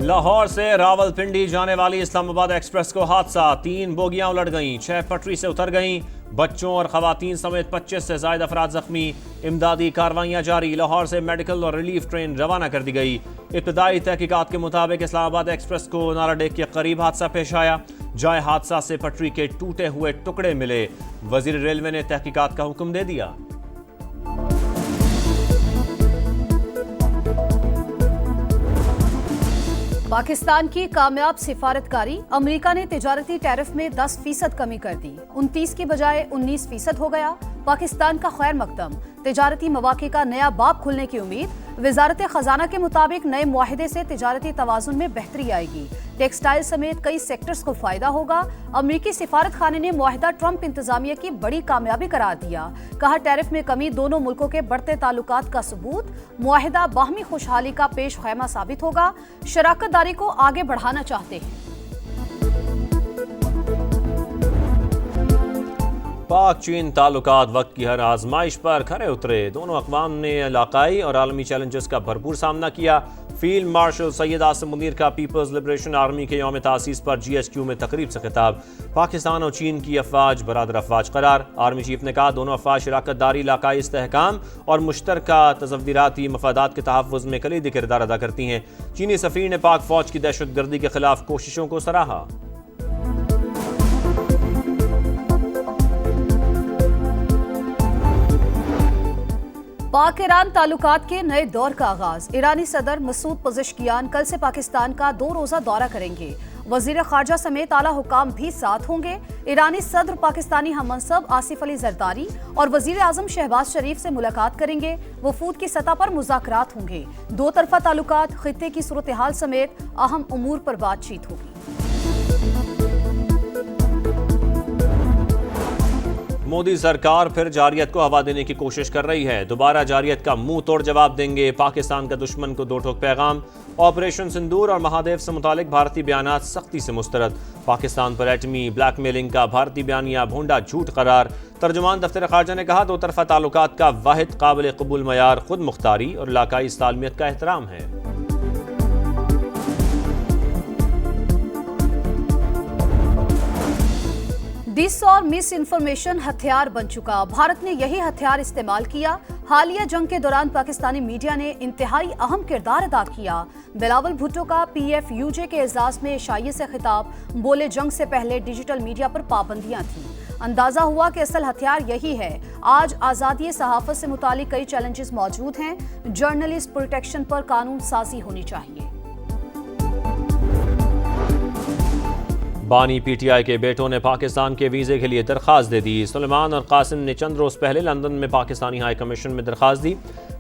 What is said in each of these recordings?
लाहौर से रावलपिंडी जाने वाली इस्लामाबाद एक्सप्रेस को हादसा, 3 बोगियां उलट गईं, 6 पटरी से उतर गईं। बच्चों और खवातीन समेत 25 से ज्यादा अफराद जख्मी। इमदादी कार्रवाइयां जारी। लाहौर से मेडिकल और रिलीफ ट्रेन रवाना कर दी गई। इब्तदाई तहकीकात के मुताबिक इस्लामाबाद एक्सप्रेस को नाराडेग के करीब हादसा पेश आया। जाए हादसा से पटरी के टूटे हुए टुकड़े मिले। वजीर रेलवे ने तहकीकात का हुक्म दे दिया। पाकिस्तान की कामयाब सिफारतकारी। अमेरिका ने तिजारती टैरिफ में 10% कमी कर दी, 29 की बजाय 19% हो गया। पाकिस्तान का खैर मकदम, तिजारती मौके का नया बाब खुलने की उम्मीद। वजारत खजाना के मुताबिक नए मुआहिदे से तिजारती तवाजुन में बेहतरी आएगी। टेक्सटाइल समेत कई सेक्टर्स को फायदा होगा। अमरीकी सिफारत खाने ने मुआहिदा ट्रंप इंतजामिया की बड़ी कामयाबी करार दिया। कहा, टैरिफ में कमी दोनों मुल्कों के बढ़ते ताल्लुकात का सबूत। मुआहिदा बाहमी खुशहाली का पेश खैमा साबित होगा। शराकतदारी को आगे बढ़ाना चाहते हैं। पाक चीन ताल्लुकात वक्त की हर आजमाइश पर खरे उतरे। दोनों अक़वाम ने इलाकाई और आलमी चैलेंजेस का भरपूर सामना किया। फील्ड मार्शल सैयद आसिम मुनीर का पीपल्स लिबरेशन आर्मी के यौम तासीस पर GHQ में तकरीब से खिताब। पाकिस्तान और चीन की अफवाज बरादर अफवाज करार। आर्मी चीफ ने कहा, दोनों अफवाज शराकतदारी, इलाकाई इस्तेहकाम और मुश्तरका तज़व्वुराती मफादात के तहफ़्फ़ुज़ में कलीदी किरदार अदा करती हैं। चीनी सफ़ीर ने पाक फ़ौज की दहशतगर्दी के खिलाफ कोशिशों को सराहा। पाक ईरान ताल्लुकात के नए दौर का आगाज। ईरानी सदर मसूद पज़ेश्कियान कल से पाकिस्तान का 2 रोज़ा दौरा करेंगे। वज़ीर ख़ारजा समेत आला हुकाम भी साथ होंगे। ईरानी सदर पाकिस्तानी हममनसब आसिफ अली जरदारी और वज़ीर आज़म शहबाज शरीफ से मुलाकात करेंगे। वफूद की सतह पर मुज़ाकरात होंगे। 2 तरफ़ा ताल्लुकात, खित्ते की सूरत हाल समेत अहम उमूर पर बातचीत होगी। मोदी सरकार फिर जारियत को हवा देने की कोशिश कर रही है। दोबारा जारियत का मुंह तोड़ जवाब देंगे। पाकिस्तान का दुश्मन को 2 ठोक पैगाम। ऑपरेशन सिंदूर और महादेव से मुतालिक भारतीय बयानात सख्ती से मुस्तरद। पाकिस्तान पर एटमी ब्लैकमेलिंग का भारतीय बयानिया भोंडा झूठ करार। तर्जुमान दफ्तर खारजा ने कहा, 2 तरफ़ा ताल्लुकात का वाहिद काबिल कबूल मयार खुद मुख्तारी और इलाकाई इस्तालमियत का एहतराम है। डिस और मिस इन्फॉर्मेशन हथियार बन चुका। भारत ने यही हथियार इस्तेमाल किया। हालिया जंग के दौरान पाकिस्तानी मीडिया ने इंतहाई अहम किरदार अदा किया। बिलावल भुट्टो का PFUJ के एजाज में शाइए से खिताब। बोले, जंग से पहले डिजिटल मीडिया पर पाबंदियां थीं। अंदाजा हुआ कि असल हथियार यही है। आज आज़ादी सहाफत से मुतालिक कई चैलेंजेस मौजूद हैं। जर्नलिस्ट प्रोटेक्शन पर कानून साजी होनी चाहिए। बानी PTI के बेटों ने पाकिस्तान के वीज़े के लिए दरख्वास्त दे दी। सुलेमान और कासिम ने चंद रोज़ पहले लंदन में पाकिस्तानी हाई कमीशन में दरख्वास्त दी।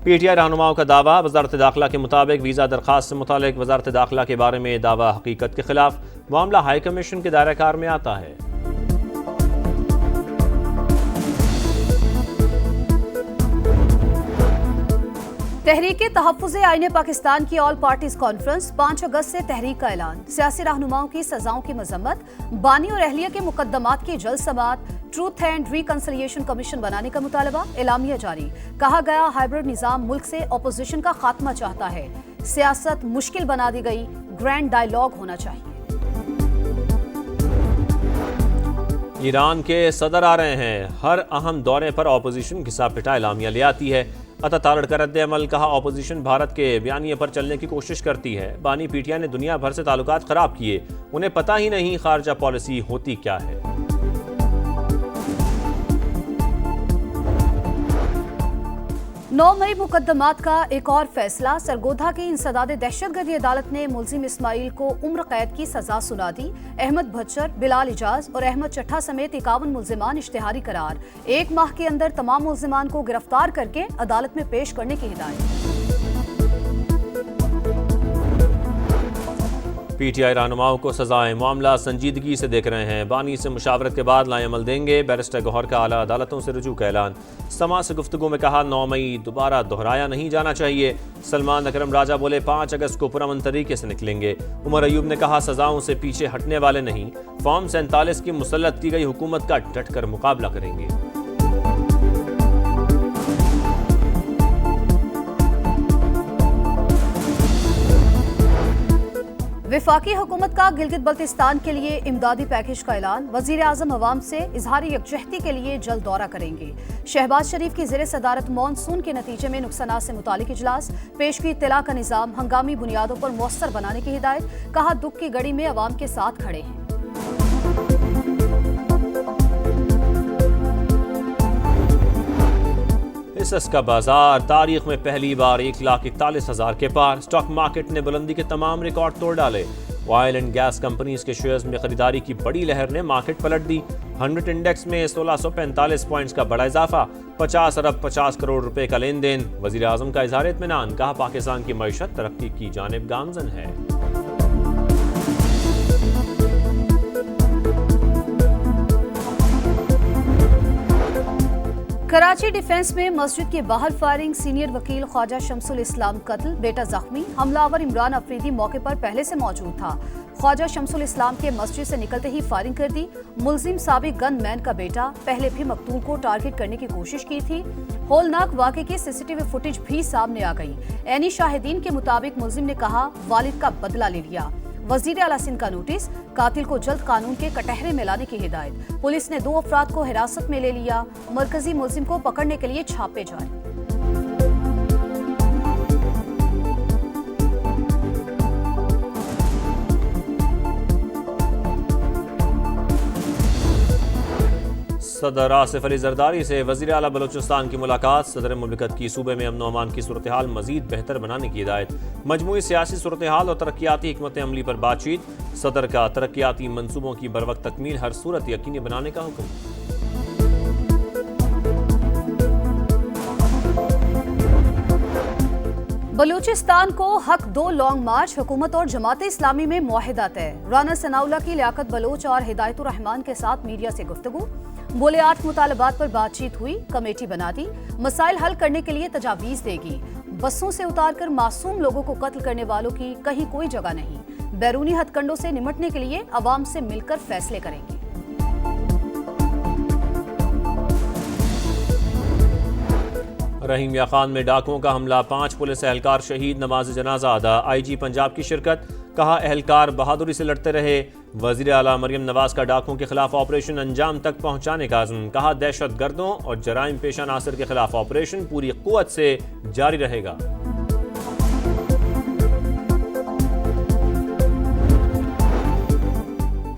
PTI रहनुमाओं का दावा, वजारत दाखिला के मुताबिक वीज़ा दरख्वास्त से मुतालिक वजारत दाखिला के बारे में दावा हकीकत के खिलाफ। मामला हाई कमीशन के दायरा कार में आता है। तहरीक तहफ़्फ़ुज़ आईन पाकिस्तान की ऑल पार्टीज कॉन्फ्रेंस 5 अगस्त से तहरीक का ऐलान। सियासी रहनुमाओं की सजाओं की मजम्मत। बानी और अहलिया के मुकदमात की जल्द समाअत। ट्रूथ एंड रिकंसिलिएशन कमीशन बनाने का मुतालबा। एलामिया जारी। कहा गया, हाइब्रिड निज़ाम मुल्क से अपोजिशन का खात्मा चाहता है। सियासत मुश्किल बना दी गई। ग्रैंड डायलॉग होना चाहिए। ईरान के सदर आ रहे हैं। हर अहम दौरे पर अपोजिशन घिसा पिटा एलामिया ले आती है। अता तारड़ का रद्द अमल। कहा, अपोजिशन भारत के बयानिए पर चलने की कोशिश करती है। बानी PTI ने दुनिया भर से ताल्लुकात खराब किए। उन्हें पता ही नहीं खारजा पॉलिसी होती क्या है। 9 मई मुकदमात का एक और फैसला। सरगोधा की इंसदाद दहशतगर्दी अदालत ने मुलजिम इस्माइल को उम्र कैद की सजा सुना दी। अहमद भच्चर, बिलाल इजाज और अहमद चट्ठा समेत 51 मुलजिमान इश्तिहारी करार। 1 माह के अंदर तमाम मुलजिमान को गिरफ्तार करके अदालत में पेश करने की हिदायत। PTI रहनुमाओं को सजाएं। मामला संजीदगी से देख रहे हैं। बानी से मुशावरत के बाद लाएअमल देंगे। बैरिस्टर गौहर का आला अदालतों से रुजू का ऐलान। समा से गुफ्तगू में कहा, 9 मई दोबारा दोहराया नहीं जाना चाहिए। सलमान अकरम राजा बोले, 5 अगस्त को पुरअमन तरीके से निकलेंगे। उमर अयूब ने कहा, सजाओं से पीछे हटने वाले नहीं। फॉर्म 47 की मुसल्लत की गई हुकूमत का डटकर मुकाबला करेंगे। वफाकी हुकूमत का गिलगित बल्तिस्तान के लिए इमदादी पैकेज का ऐलान। वजीर आजम अवाम से इजहार यकजहती के लिए जल्द दौरा करेंगे। शहबाज शरीफ की जेर सदारत मॉनसून के नतीजे में नुकसानात से मुतालिक इजलास। पेश की इत्तला का निज़ाम हंगामी बुनियादों पर मौसर बनाने की हिदायत। कहा दुख की घड़ी में अवाम के साथ खड़े हैं। हिस्स का बाजार तारीख में पहली बार 1,41,000 के पार। स्टॉक मार्केट ने बुलंदी के तमाम रिकॉर्ड तोड़ डाले। ऑयल एंड गैस कंपनीज के शेयर्स में खरीदारी की बड़ी लहर ने मार्केट पलट दी। 100 इंडेक्स में 1645 पॉइंट्स का बड़ा इजाफा। 50 अरब 50 करोड़ रुपए का लेन देन। वजीर आजम का इजहार इत्मीनान। कहा पाकिस्तान की मईशत तरक्की की जानिब गामजन है। कराची डिफेंस में मस्जिद के बाहर फायरिंग। सीनियर वकील ख्वाजा शमसुल इस्लाम कत्ल, बेटा जख्मी। हमलावर इमरान अफरीदी मौके पर पहले से मौजूद था। ख्वाजा शमसुल इस्लाम के मस्जिद से निकलते ही फायरिंग कर दी। मुलजिम साबिक गन मैन का बेटा पहले भी मकतूल को टारगेट करने की कोशिश की थी। होलनाक वाक़े की सीसीटीवी फुटेज भी सामने आ गई। ऐनी शाहिदीन के मुताबिक मुलजिम ने कहा वालिद का बदला ले लिया। वजीर आला सिंध का नोटिस। कातिल को जल्द कानून के कटहरे में लाने की हिदायत। पुलिस ने 2 अफराद को हिरासत में ले लिया। मरकजी मुलजिम को पकड़ने के लिए छापे जारी। सदर आसिफ अली जरदारी से वज़ीर आला बलूचिस्तान की मुलाकात। सदर मुमलिकत की सूबे में अमन व अमान की सूरत हाल मजीद बेहतर बनाने की हिदायत। मजमूई सियासी सूरत हाल और तरक्याती हिकमत अमली पर बातचीत। सदर का तरक्याती मनसूबों की बरवक्त तकमील हर सूरत यकीनी बनाने का हुक्म। बलूचिस्तान को हक 2 लॉन्ग मार्च। हुकूमत और जमात इस्लामी में मुआहिदा तय। राना सनाउल्लाह की लियाकत बलोच और हिदायतुर रहमान के साथ मीडिया से गुफ्तगू। बोले 8 मुतालबात पर बातचीत हुई। कमेटी बना दी। मसाइल हल करने के लिए तजावीज देगी। बसों से उतारकर मासूम लोगों को कत्ल करने वालों की कहीं कोई जगह नहीं। बैरूनी हथकंडों से निमटने के लिए अवाम से मिलकर फैसले करेंगे। रहीम या खान में डाकुओं का हमला। 5 पुलिस एहलकार शहीद। नमाज जनाजा अदा। IG पंजाब की शिरकत। कहा एहलकार बहादुरी से लड़ते रहे। वजीर आला मरियम नवाज का डाकुओं के खिलाफ ऑपरेशन अंजाम तक पहुंचाने का अज़्म। कहा दहशत गर्दों और जराइम पेशा नासिर के खिलाफ ऑपरेशन पूरी कुव्वत से जारी रहेगा।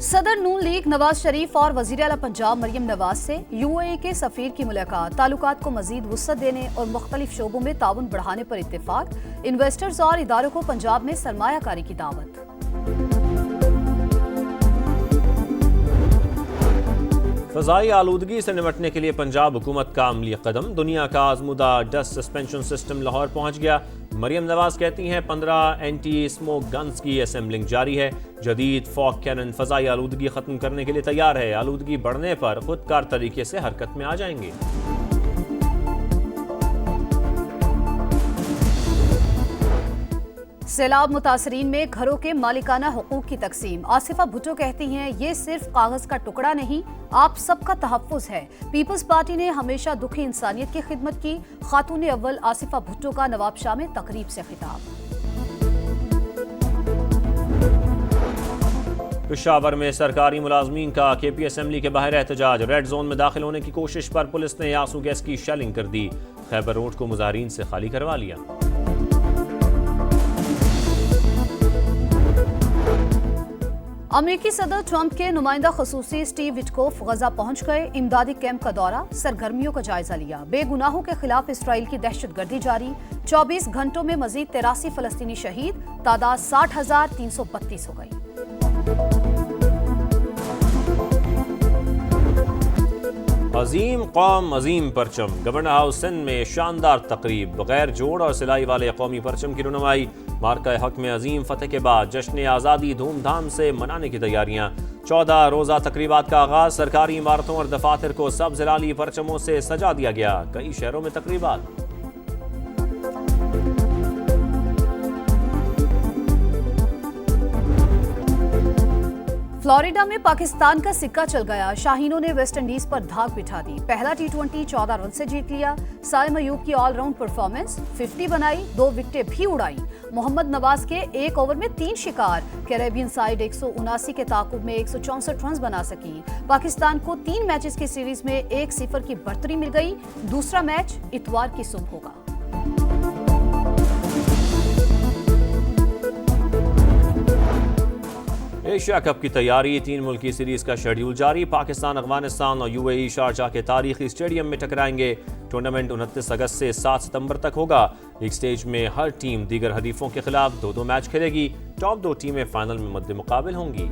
सदर नून लीग नवाज शरीफ और वजीर आला पंजाब मरियम नवाज से UAE के सफीर की मुलाकात। ताल्लुकात को मजीद वुसअत देने और मुख्तलिफ शोबों में ताउन बढ़ाने पर इत्तेफाक। इन्वेस्टर्स और इदारों को पंजाब में सरमायाकारी की दावत। फ़ज़ाई आलूदगी से निपटने के लिए पंजाब हुकूमत का अमली कदम। दुनिया का आजमुदा डस्ट सस्पेंशन सिस्टम लाहौर पहुंच गया। मरियम नवाज कहती हैं 15 एंटी स्मोक गन्स की असेंबलिंग जारी है। जदीद फॉग कैनन फ़ज़ाई आलूदगी ख़त्म करने के लिए तैयार है। आलूदगी बढ़ने पर खुदकार तरीके से हरकत में आ जाएंगे। सैलाब मुतासरीन में घरों के मालिकाना हुकूक की तकसीम। आसिफा भुट्टो कहती हैं ये सिर्फ कागज का टुकड़ा नहीं, आप सबका तहफ़्फ़ुज़ है। पीपल्स पार्टी ने हमेशा दुखी इंसानियत की खिदमत की। खातून अव्वल आसिफा भुट्टो का नवाबशाह में तकरीब से खिताब। पेशावर में सरकारी मुलाजमीन का KP असेंबली के बाहर एहतजाज। रेड जोन में दाखिल होने की कोशिश पर पुलिस ने आंसू गैस की शेलिंग कर दी। खैबर रोड को मुजाहिरीन से खाली करवा लिया। अमेरिकी सदर ट्रंप के नुमाइंदा खसूसी स्टीव विटकोफ गजा पहुंच गए। इमदादी कैंप का दौरा। सरगर्मियों का जायजा लिया। बेगुनाहों के खिलाफ इसराइल की दहशतगर्दी जारी। 24 घंटों में मजीद 83 फलस्तीनी शहीद। तादाद 60,332 हो गई। अजीम कौम अजीम परचम। गवर्नर हाउस सिंध में शानदार तकरीब। बगैर जोड़ और सिलाई वाले कौमी परचम की रुनुमाई। मार्का हक में अजीम फतेह के बाद जश्न आज़ादी धूमधाम से मनाने की तैयारियां। 14 रोज़ा तकरीबात का आगाज। सरकारी इमारतों और दफातर को सब्ज़ लाली परचमों से सजा दिया गया। कई शहरों में तकरीबात। फ्लोरिडा में पाकिस्तान का सिक्का चल गया। शाहीनों ने वेस्ट इंडीज पर धाक बिठा दी। पहला T20 14 रन से जीत लिया। साइम अयूब की ऑलराउंड परफॉर्मेंस। 50 बनाई, 2 विकेटें भी उड़ाई। मोहम्मद नवाज के एक ओवर में 3 शिकार। कैरेबियन साइड 179 के ताकुब में 164 रन बना सकी। पाकिस्तान को 3 मैचेस की सीरीज में 1-0 की बढ़तरी मिल गई। दूसरा मैच इतवार की सुबह होगा। एशिया कप की तैयारी, 3 मुल्की सीरीज का शेड्यूल जारी। पाकिस्तान, अफगानिस्तान और यूएई शारजाह के तारीखी स्टेडियम में टकराएंगे। टूर्नामेंट 29 अगस्त से 7 सितंबर तक होगा। लीग स्टेज में हर टीम दीगर हरीफों के खिलाफ 2-2 मैच खेलेगी। टॉप 2 टीमें फाइनल में मुकाबिल होंगी।